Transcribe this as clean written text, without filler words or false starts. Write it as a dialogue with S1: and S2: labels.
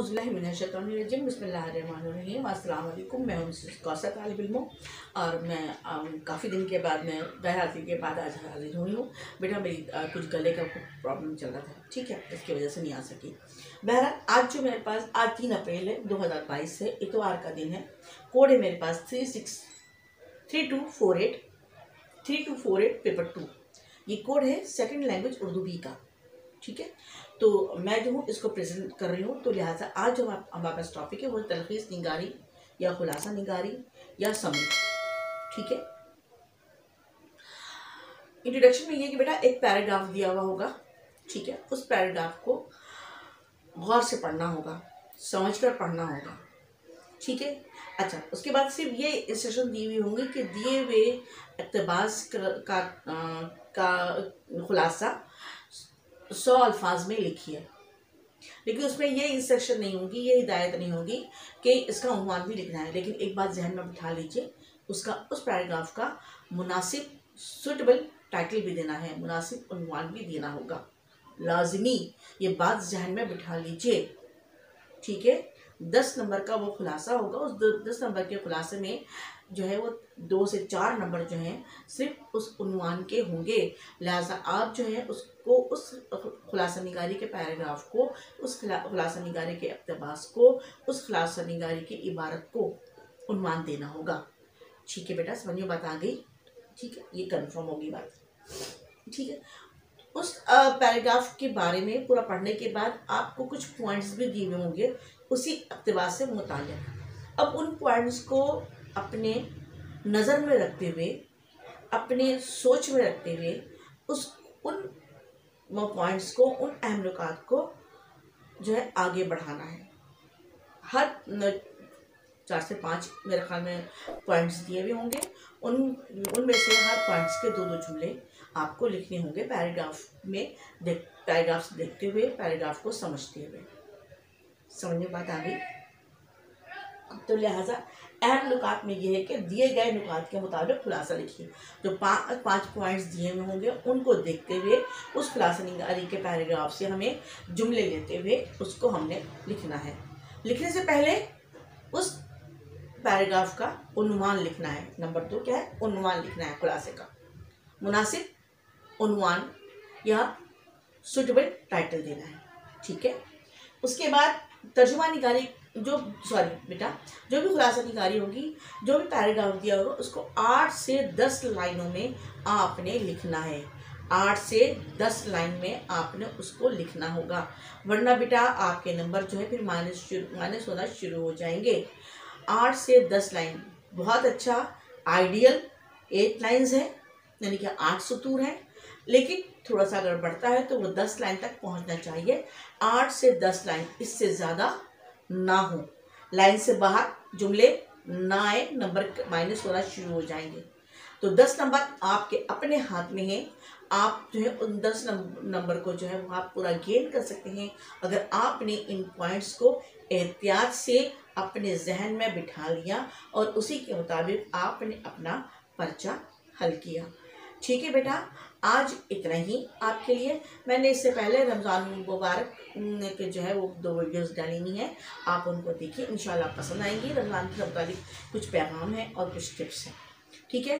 S1: औज़ुबिल्लाहिमिनश्शैतानिर्रजीम बिस्मिल्लाहिर्रहमानिर्रहीम। अस्सलाम वालेकुम। मैं हूं कौसर तालिब इल्म और मैं काफ़ी दिन के बाद मैं गैर हाजिर के बाद आज हाजिर हुई हूँ। बेटा मेरी कुछ गले का प्रॉब्लम चल रहा था, ठीक है, इसकी वजह से नहीं आ सकी। बहरहाल आज जो मेरे पास आज 3 अप्रैल है 2022 है, इतवार का दिन है। कोड है मेरे पास 3248 पेपर 2। ये कोड है सेकंड लैंग्वेज उर्दू बी का, ठीक है। तो मैं जो हूँ इसको प्रेजेंट कर रही हूँ, तो लिहाजा आज जो हमारे पास टॉपिक है वो तलखीस निगारी या खुलासा निगारी या समरी, ठीक है। इंट्रोडक्शन में ये कि बेटा एक पैराग्राफ दिया हुआ होगा, ठीक है, उस पैराग्राफ को गौर से पढ़ना होगा, समझकर पढ़ना होगा, ठीक है। अच्छा, उसके बाद सिर्फ ये इंस्ट्रक्शन दी हुई होंगी कि दिए हुए इक़्तिबास का खुलासा 100 अल्फाज में लिखिए। लेकिन उसमें ये इंस्ट्रक्शन नहीं होगी, ये हिदायत नहीं होगी कि इसका उन्वान भी लिखना है। लेकिन एक बात जहन में बिठा लीजिए, उसका उस पैराग्राफ का मुनासिब सुटेबल टाइटल भी देना है, मुनासिब उन्वान भी देना होगा, लाजिमी। ये बात जहन में बिठा लीजिए, ठीक है। 10 नंबर का वो खुलासा होगा। उस 10 नंबर के खुलासे में जो है वो 2 से 4 नंबर जो हैं सिर्फ उस उन्वान के होंगे। लिहाजा आप जो है उसको उस खुलासा निगारी के पैराग्राफ को, उस खुलासा निगारी के इक़्तिबास को, उस खुलासा निगारी की इबारत को उन्वान देना होगा, ठीक है बेटा। समझ में बात आ गई, ठीक है, ये कन्फर्म होगी बात, ठीक है। उस पैराग्राफ के बारे में पूरा पढ़ने के बाद आपको कुछ पॉइंट्स भी दिए हुए होंगे उसी इक़्तिबास से मुताल्लिक़। अब उन पॉइंट्स को अपने नज़र में रखते हुए, अपने सोच में रखते हुए उन पॉइंट्स को, उन अहम नुकात को जो है आगे बढ़ाना है। हर 4 से 5 मेरे ख्याल में पॉइंट्स दिए हुए होंगे, उनमें से हर पॉइंट्स के 2-2 जुमले आपको लिखने होंगे पैराग्राफ में, पैराग्राफ्स देखते हुए, पैराग्राफ को समझते हुए। समझ में बात आ गई? तो लिहाजा अहम नुकात में यह है कि दिए गए नुकात के मुताबिक खुलासा लिखिए। जो 5 पॉइंट्स दिए हुए होंगे उनको देखते हुए उस खुलासा निगारी के पैराग्राफ से हमें जुमले लेते हुए उसको हमने लिखना है। लिखने से पहले उस पैराग्राफ का उन्वान लिखना है। नंबर 2 क्या है? उन्वान लिखना है खुलासे का, मुनासिब उन्वान या सुटेबल टाइटल देना है, ठीक है। उसके बाद तर्जुमा निगारी जो भी खुलासा निगारी होगी, जो भी पैराग्राफ दिया होगा उसको 8 से 10 लाइनों में आपने लिखना है। 8 से 10 लाइन में आपने उसको लिखना होगा, वरना बेटा आपके नंबर जो है फिर माइनस होना शुरू हो जाएंगे। 8 से 10 लाइन बहुत अच्छा, आइडियल 8 लाइन्स है, यानी कि 8 सतूर हैं। लेकिन थोड़ा सा अगर बढ़ता है तो वो 10 लाइन तक पहुंचना चाहिए। 8 से 10 लाइन, इससे ज़्यादा ना हो। लाइन से बाहर जुमले ना आए, नंबर माइनस होना शुरू हो जाएंगे। तो 10 नंबर आपके अपने हाथ में है। आप जो है उन 10 नंबर को जो है वो आप पूरा गेन कर सकते हैं अगर आपने इन पॉइंट्स को एहतियात से अपने जहन में बिठा लिया और उसी के मुताबिक आपने अपना पर्चा हल किया, ठीक है बेटा। आज इतना ही आपके लिए। मैंने इससे पहले रमज़ान मुबारक के जो है वो 2 वीडियोस डाली हुई हैं, आप उनको देखिए, इंशाल्लाह पसंद आएंगी। रमज़ान के मुताबिक कुछ पैगाम है और कुछ टिप्स हैं, ठीक है।